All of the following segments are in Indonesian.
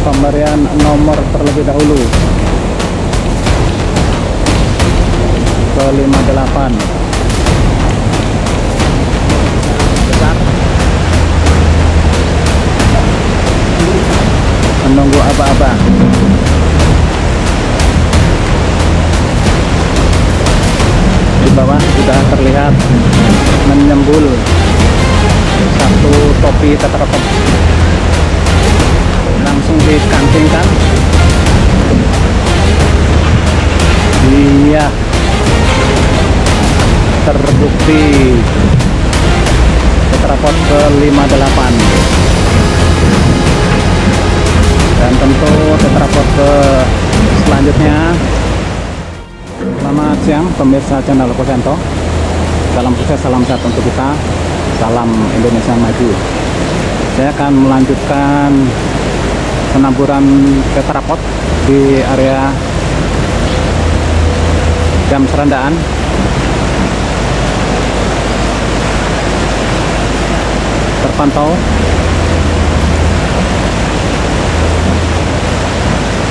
pemberian nomor terlebih dahulu ke 58 besar, menunggu aba-aba. Di bawah sudah terlihat menyembul satu topi tetrapak, langsung dikancingkan. Iya, terbukti tetrapod ke 58, dan tentu tetrapod ke selanjutnya. Selamat siang pemirsa channel Kosento. Salam sukses, salam sehat untuk kita, salam Indonesia maju. Saya akan melanjutkan penaburan tetrapod di area Dam Serandaan. Terpantau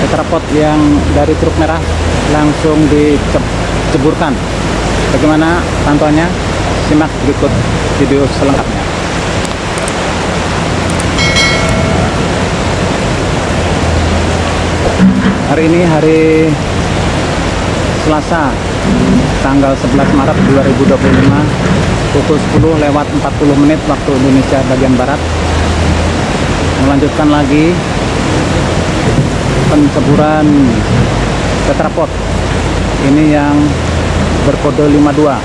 tetrapod yang dari truk merah langsung diceburkan. Bagaimana pantauannya? Simak berikut video selengkapnya. Hari ini hari Selasa, tanggal 11 Maret 2025, pukul 10:40 waktu Indonesia bagian Barat. Melanjutkan lagi penceburan tetrapod ini yang berkode 52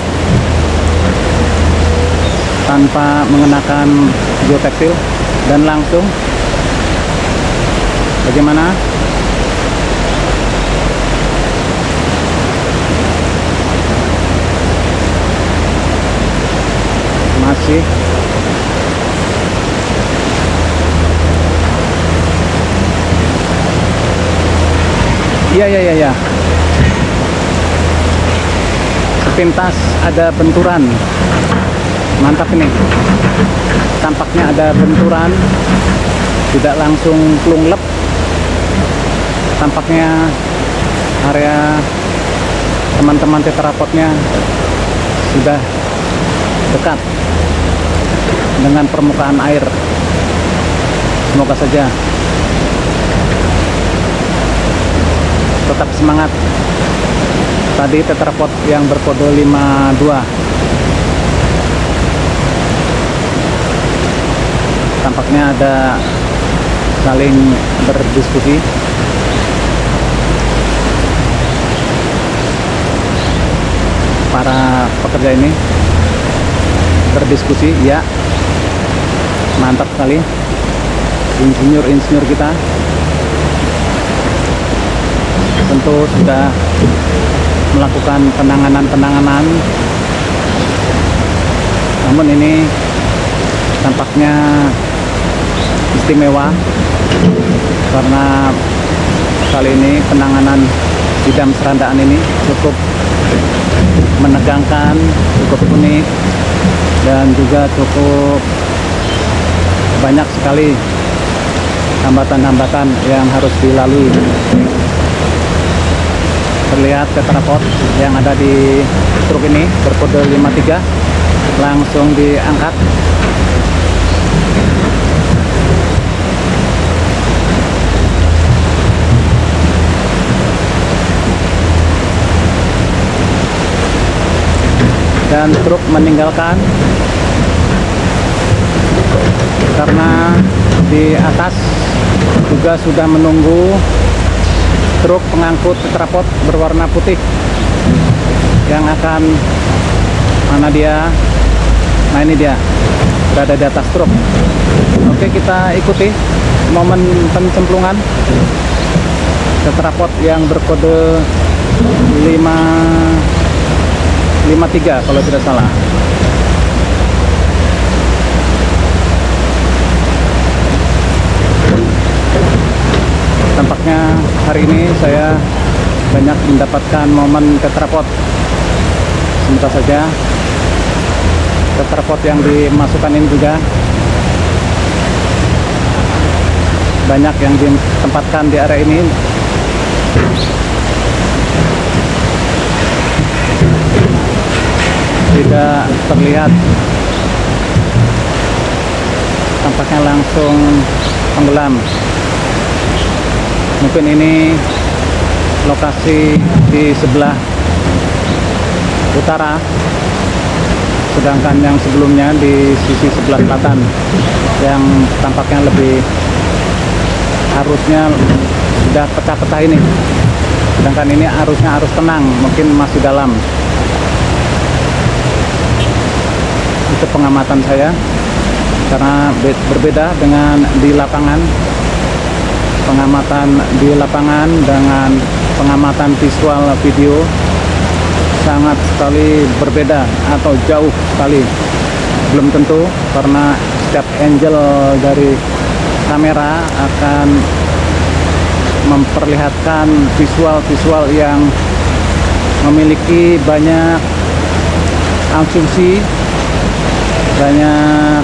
tanpa mengenakan geotekstil, dan langsung bagaimana masih iya sepintas ada benturan. Mantap ini, tampaknya ada benturan, tidak langsung plunglep. Tampaknya area teman-teman tetrapodnya sudah dekat dengan permukaan air. Semoga saja tetap semangat. Tadi tetrapod yang berkode 52 tampaknya ada saling berdiskusi. Para pekerja ini berdiskusi, ya, mantap sekali insinyur kita. Tentu sudah melakukan penanganan, namun ini tampaknya istimewa karena kali ini penanganan di Dam Serandaan ini cukup menegangkan, cukup unik, dan juga cukup banyak sekali hambatan-hambatan yang harus dilalui. Terlihat tetrapod yang ada di truk ini berkode 53 langsung diangkat. Dan truk meninggalkan karena di atas juga sudah menunggu truk pengangkut tetrapod berwarna putih yang akan, mana dia? Nah, ini dia berada di atas truk. Oke, kita ikuti momen pencemplungan tetrapod yang berkode 53 kalau tidak salah. Tampaknya hari ini saya banyak mendapatkan momen tetrapod. Sebentar saja tetrapod yang dimasukkan ini juga banyak yang ditempatkan di area ini. Tidak terlihat, tampaknya langsung tenggelam. Mungkin ini lokasi di sebelah utara, sedangkan yang sebelumnya di sisi sebelah selatan yang tampaknya lebih arusnya sudah pecah-pecah ini, sedangkan ini arusnya arus tenang, mungkin masih dalam. Itu pengamatan saya, karena berbeda dengan di lapangan. Pengamatan di lapangan dengan pengamatan visual video sangat sekali berbeda atau jauh sekali. Belum tentu, karena setiap angle dari kamera akan memperlihatkan visual-visual yang memiliki banyak asumsi, banyak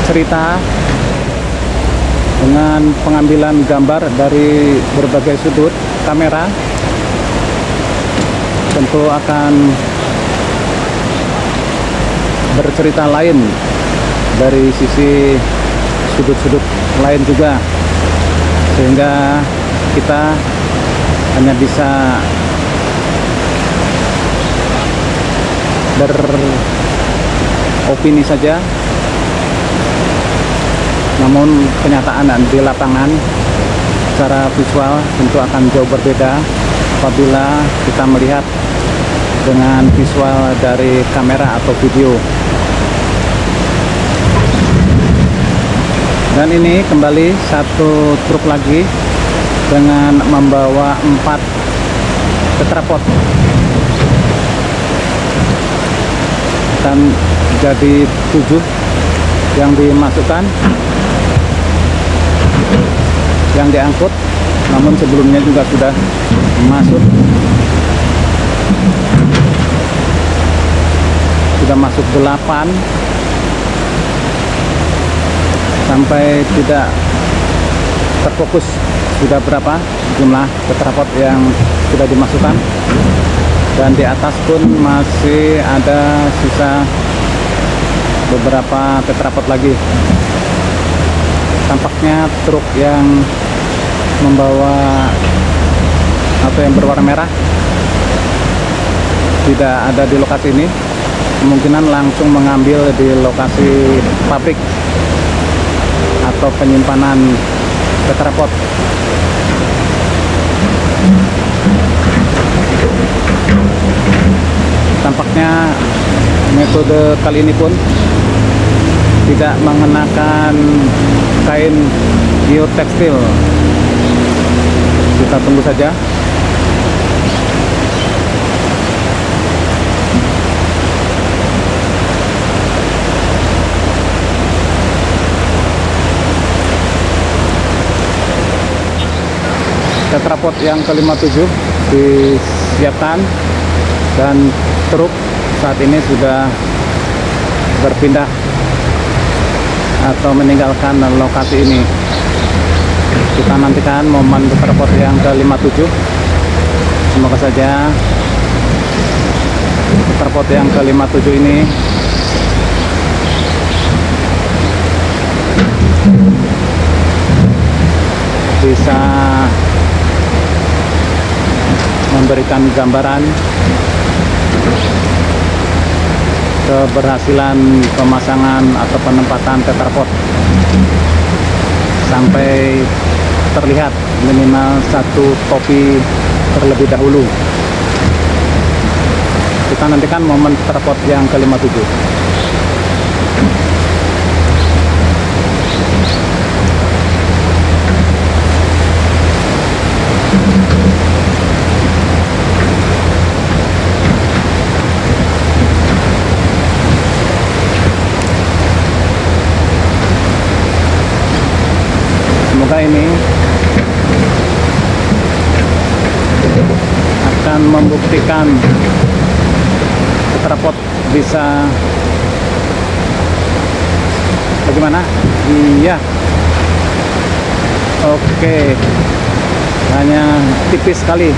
cerita, dengan pengambilan gambar dari berbagai sudut kamera. Tentu akan bercerita lain dari sisi sudut-sudut lain juga, sehingga kita hanya bisa beropini saja. Namun kenyataan di lapangan secara visual tentu akan jauh berbeda apabila kita melihat dengan visual dari kamera atau video. Dan ini kembali satu truk lagi dengan membawa 4 tetrapod, dan jadi 7 yang dimasukkan, yang diangkut. Namun sebelumnya juga sudah masuk, sudah masuk 8, sampai tidak terfokus sudah berapa jumlah tetrapod yang sudah dimasukkan. Dan di atas pun masih ada sisa beberapa tetrapod lagi. Tampaknya truk yang membawa atau yang berwarna merah tidak ada di lokasi ini, kemungkinan langsung mengambil di lokasi pabrik atau penyimpanan tetrapod. Tampaknya metode kali ini pun tidak mengenakan kain biotekstil. Kita tunggu saja. Tetrapod yang ke-57 disiapkan dan truk saat ini sudah berpindah atau meninggalkan lokasi ini. Kita nantikan momen tetrapod yang ke-57. Semoga saja tetrapod yang ke-57 ini bisa memberikan gambaran keberhasilan pemasangan atau penempatan tetrapod sampai terlihat minimal satu topi terlebih dahulu. Kita nantikan momen tetrapod yang ke-57. Semoga ini akan membuktikan tetrapod bisa bagaimana? Iya, Oke, hanya tipis sekali,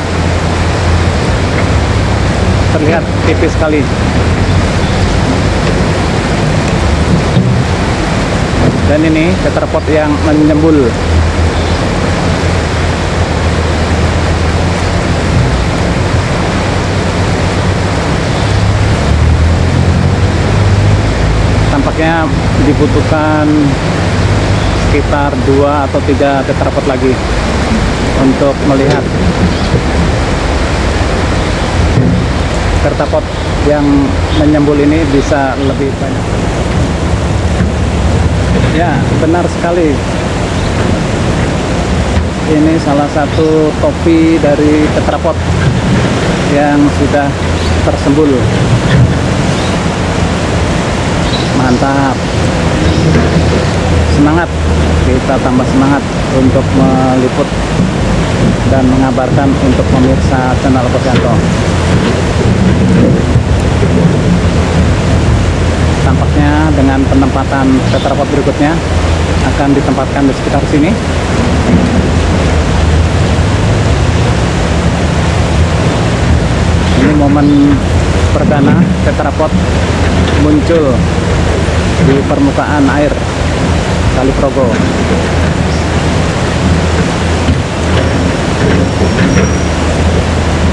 terlihat tipis sekali. Dan ini tetrapod yang menyembul. Tampaknya dibutuhkan sekitar 2 atau 3 tetrapod lagi untuk melihat tetrapod yang menyembul ini bisa lebih banyak. Ya, benar sekali. Ini salah satu topi dari tetrapod yang sudah tersembul. Mantap, semangat, kita tambah semangat untuk meliput dan mengabarkan untuk pemirsa channel Posyanto. Tampaknya dengan penempatan tetrapod berikutnya akan ditempatkan di sekitar sini. Ini momen perdana tetrapod muncul di permukaan air Kali Progo.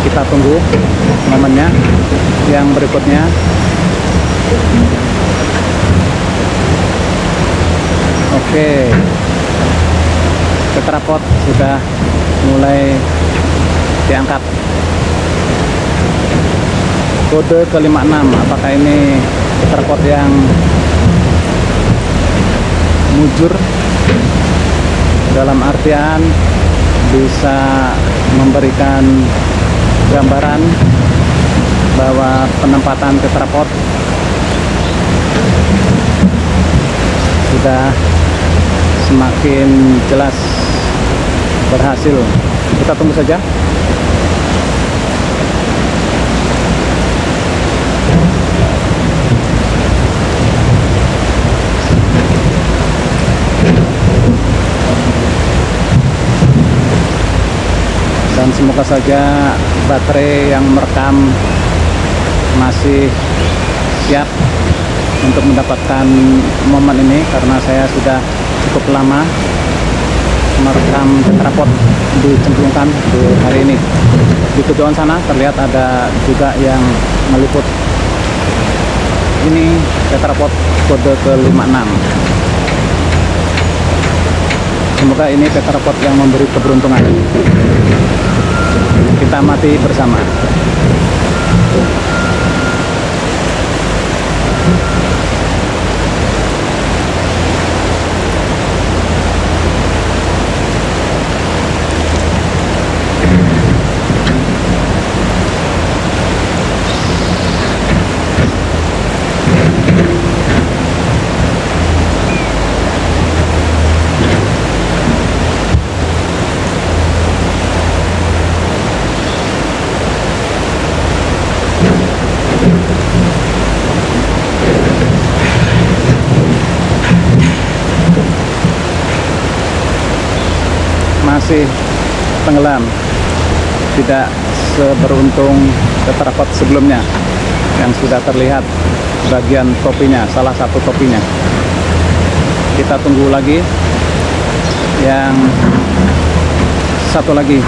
Kita tunggu momennya yang berikutnya. Oke, tetrapod sudah mulai diangkat. Kode ke-56, apakah ini tetrapod yang mujur, dalam artian bisa memberikan gambaran bahwa penempatan tetrapod sudah semakin jelas berhasil. Kita tunggu saja. Dan semoga saja baterai yang merekam masih siap untuk mendapatkan momen ini, karena saya sudah cukup lama merekam tetrapod dicemplungkan di hari ini. Di kejauhan sana terlihat ada juga yang meliput. Ini tetrapod kode ke-56. Semoga ini tetrapod yang memberi keberuntungan. Kita amati bersama. Masih tenggelam, tidak seberuntung tetrapod sebelumnya yang sudah terlihat bagian topinya, salah satu topinya. Kita tunggu lagi yang satu lagi.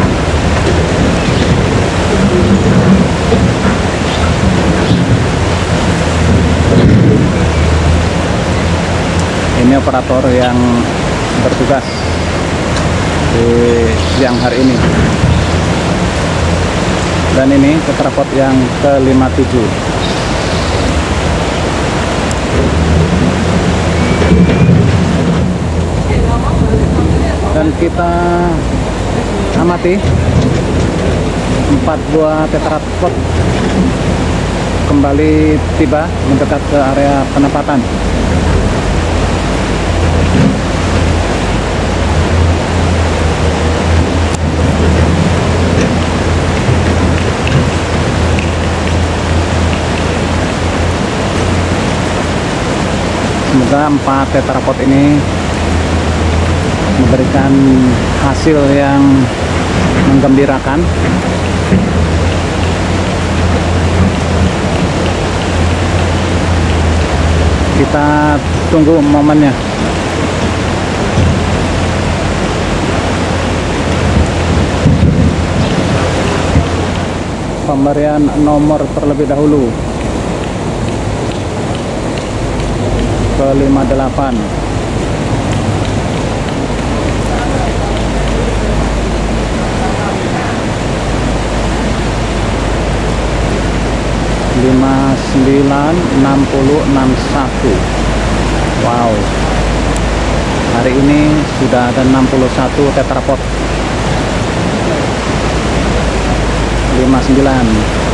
Ini operator yang bertugas di siang hari ini. Dan ini tetrapod yang ke-57. Dan kita amati 4 buah tetrapod kembali tiba mendekat ke area penempatan. Semoga 4 tetrapod ini memberikan hasil yang menggembirakan. Kita tunggu momennya. Pemberian nomor terlebih dahulu ke 58. Wow, hari ini sudah ada 61 tetrapod. 59.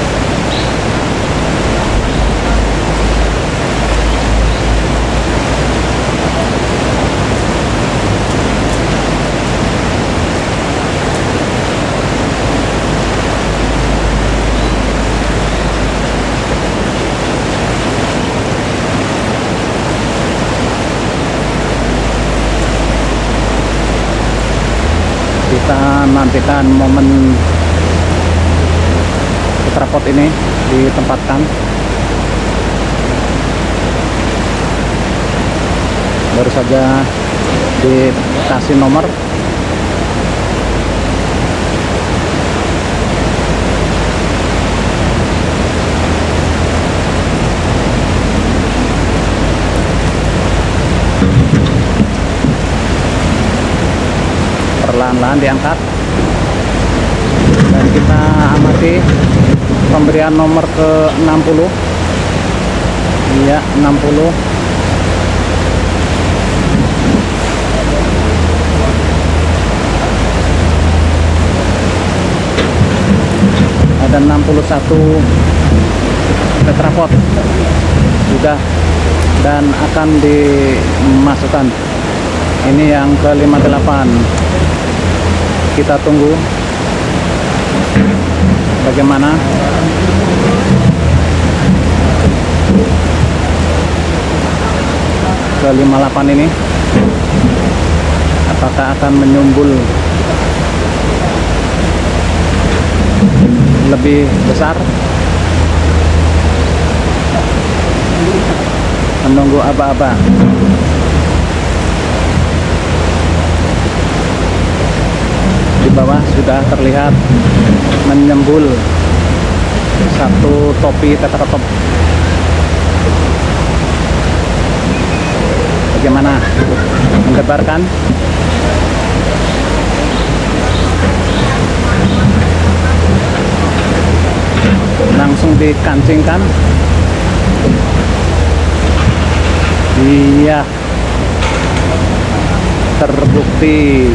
Kita nantikan momen tetrapod ini ditempatkan. Baru saja dikasih nomor. Perlahan-lahan diangkat dan kita amati pemberian nomor ke 60. Iya, 60. Ada 61 tetrapod sudah dan akan dimasukkan. Ini yang ke 58. Kita tunggu bagaimana. Ke 58 ini apakah akan menyumbul lebih besar? Menunggu aba-aba. Di bawah sudah terlihat menyembul satu topi tetrapod. Bagaimana? Menggetarkan? Langsung dikancingkan. Iya, terbukti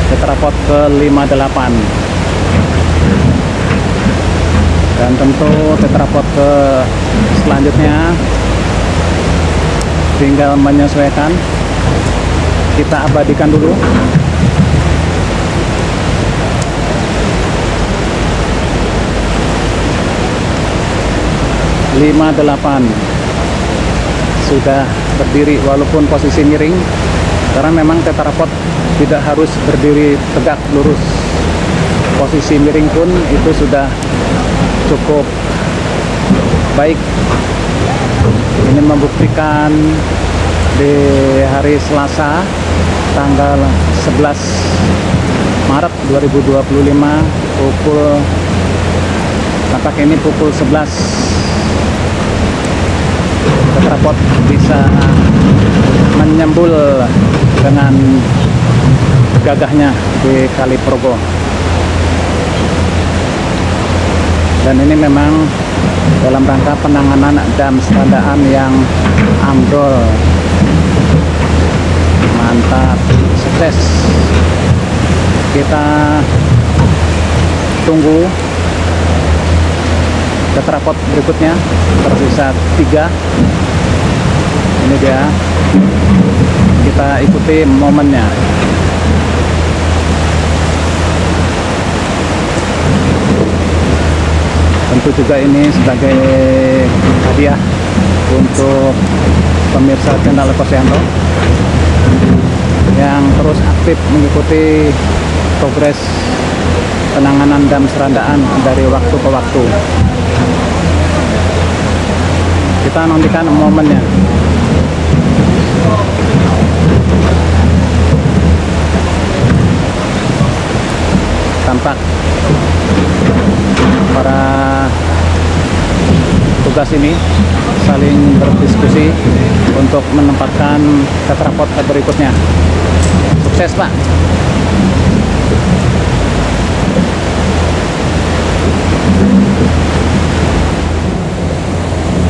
tetrapod ke 58. Dan tentu tetrapod ke selanjutnya tinggal menyesuaikan. Kita abadikan dulu. (58) sudah berdiri walaupun posisi miring, karena memang tetrapod tidak harus berdiri tegak lurus. Posisi miring pun itu sudah cukup baik. Ini membuktikan di hari Selasa tanggal 11 Maret 2025 pukul, tampak ini pukul 11, tetrapod bisa menyembul dengan gagahnya di Kali Progo. Dan ini memang dalam rangka penanganan dam standaan yang ambrol. Mantap, sukses. Kita tunggu tetrapod berikutnya, tersisa 3. Ini dia, kita ikuti momennya. Tentu juga ini sebagai hadiah untuk pemirsa channel Eko Srianto yang yang terus aktif mengikuti progres penanganan dam Serandaan dari waktu ke waktu. Kita nantikan momennya. Tampak para tugas ini saling berdiskusi untuk menempatkan tetrapod berikutnya. Sukses, Pak.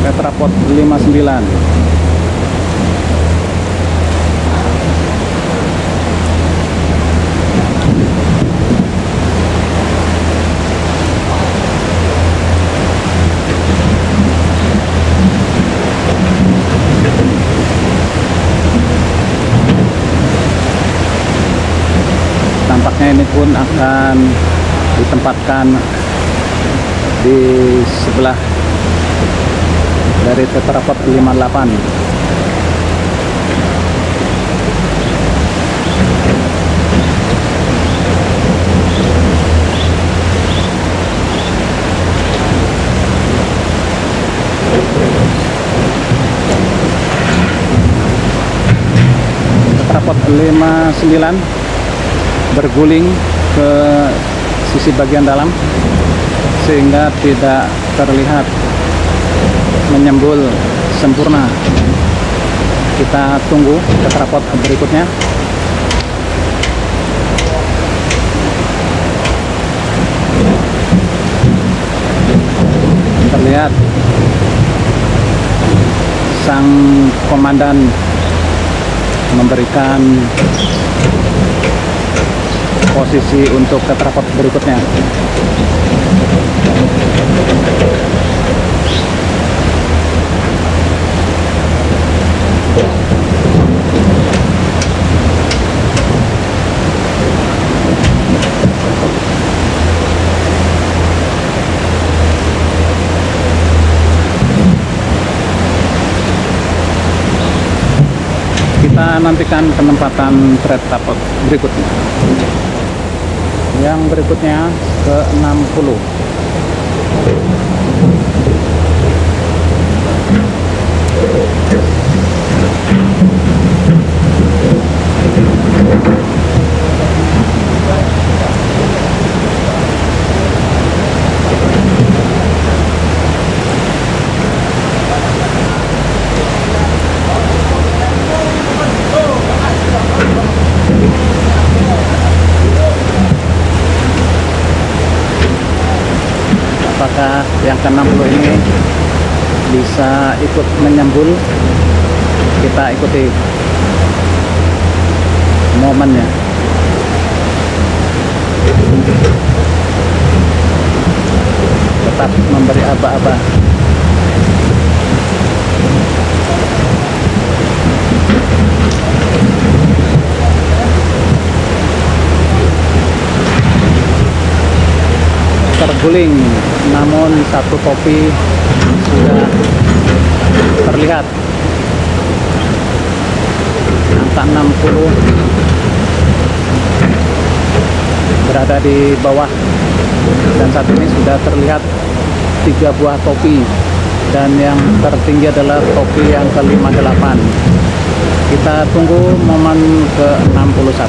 Tetrapod 59. Tampaknya ini pun akan ditempatkan di sebelah dari tetrapod 58. Tetrapod 59 berguling ke sisi bagian dalam sehingga tidak terlihat menyembul sempurna. Kita tunggu tetrapod berikutnya. Terlihat sang komandan memberikan posisi untuk tetrapod berikutnya. Kita nantikan penempatan tetrapod berikutnya. Yang berikutnya ke 60. Apakah yang ke-60 ini bisa ikut menyembul? Kita ikuti momennya. Tetap memberi aba-aba. Terguling, namun satu topi sudah terlihat. Angka 60 berada di bawah, dan saat ini sudah terlihat 3 buah topi, dan yang tertinggi adalah topi yang ke-58. Kita tunggu momen ke-61.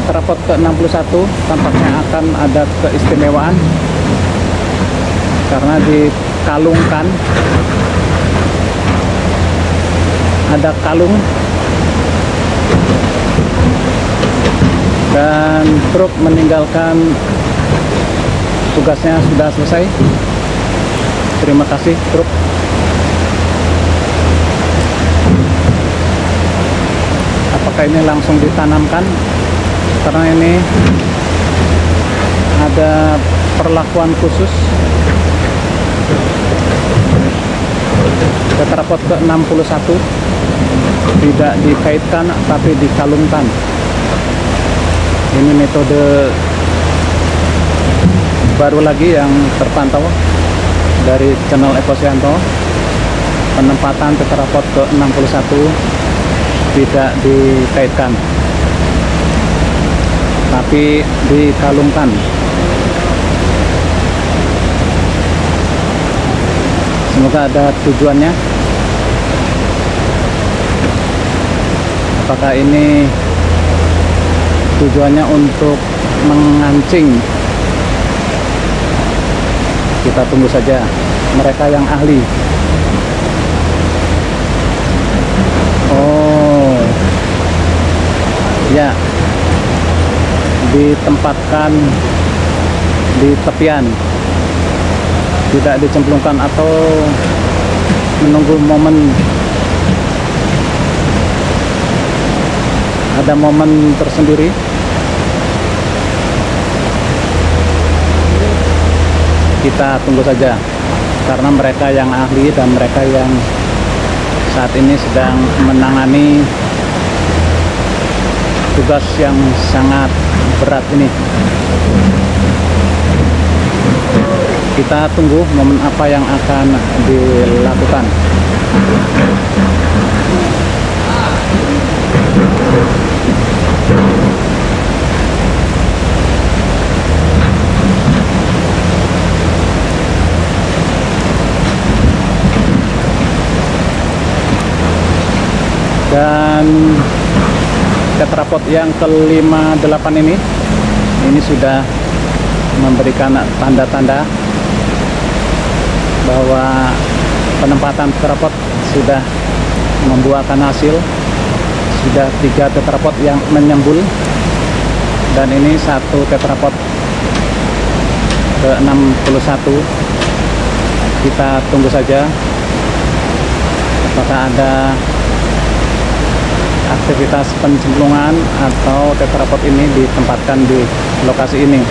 Tetrapod ke-61 tampaknya akan ada keistimewaan karena dikalungkan, ada kalung, dan truk meninggalkan tugasnya sudah selesai. Terima kasih truk. Apakah ini langsung ditanamkan? Karena ini ada perlakuan khusus. Tetrapod ke-61 tidak dikaitkan tapi dikalungkan. Ini metode baru lagi yang terpantau dari channel Eko Suyanto. Penempatan tetrapod ke-61 tidak dikaitkan, tapi dikalungkan. Semoga ada tujuannya. Apakah ini tujuannya untuk mengancing? Kita tunggu saja mereka yang ahli. Oh ya, ditempatkan di tepian, tidak dicemplungkan atau menunggu momen. Ada momen tersendiri. Kita tunggu saja, karena mereka yang ahli dan mereka yang saat ini sedang menangani tugas yang sangat berat ini. Kita tunggu momen apa yang akan dilakukan. Dan tetrapod yang ke-58 ini sudah memberikan tanda-tanda bahwa penempatan tetrapod sudah membuahkan hasil. Sudah 3 tetrapod yang menyembul, dan ini 1 tetrapod ke-61. Kita tunggu saja apakah ada aktivitas pencemplungan atau tetrapod ini ditempatkan di lokasi ini.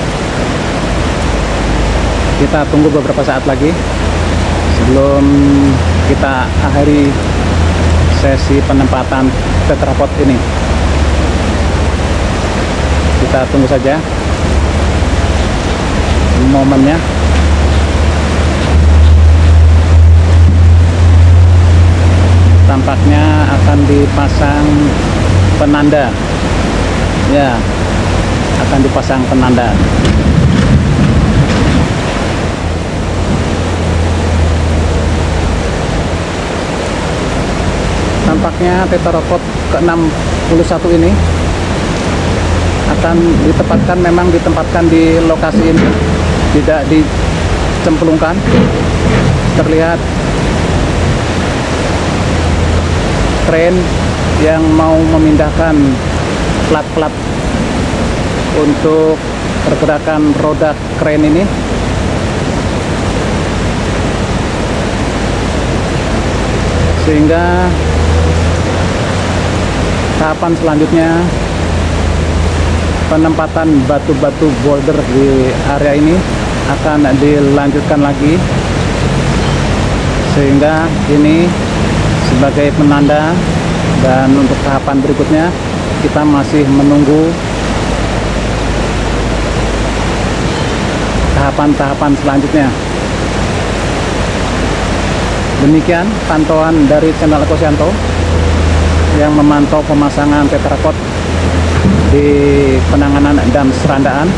Kita tunggu beberapa saat lagi sebelum kita akhiri sesi penempatan tetrapod ini. Kita tunggu saja momennya. Tampaknya akan dipasang penanda. Ya, akan dipasang penanda. Tampaknya tetrapod ke-61 ini akan ditempatkan, memang ditempatkan di lokasi ini, tidak dicemplungkan. Terlihat kren yang mau memindahkan plat-plat untuk pergerakan roda kren ini. Sehingga tahapan selanjutnya penempatan batu-batu boulder di area ini akan dilanjutkan lagi, sehingga ini sebagai penanda. Dan untuk tahapan berikutnya kita masih menunggu tahapan-tahapan selanjutnya. Demikian pantauan dari channel Eko Suyanto yang memantau pemasangan tetrapod di Penanganan dan Serandaan.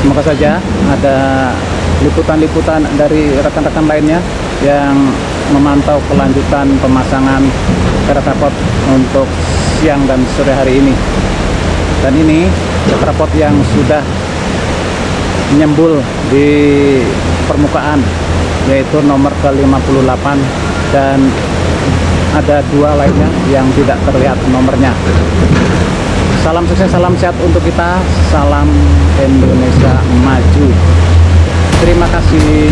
Semoga saja ada liputan-liputan dari rekan-rekan lainnya yang memantau kelanjutan pemasangan tetrapod untuk siang dan sore hari ini. Dan ini tetrapod yang sudah menyembul di permukaan, yaitu nomor ke-58, dan ada 2 lainnya yang tidak terlihat nomornya. Salam sukses, salam sehat untuk kita, salam Indonesia maju. Terima kasih.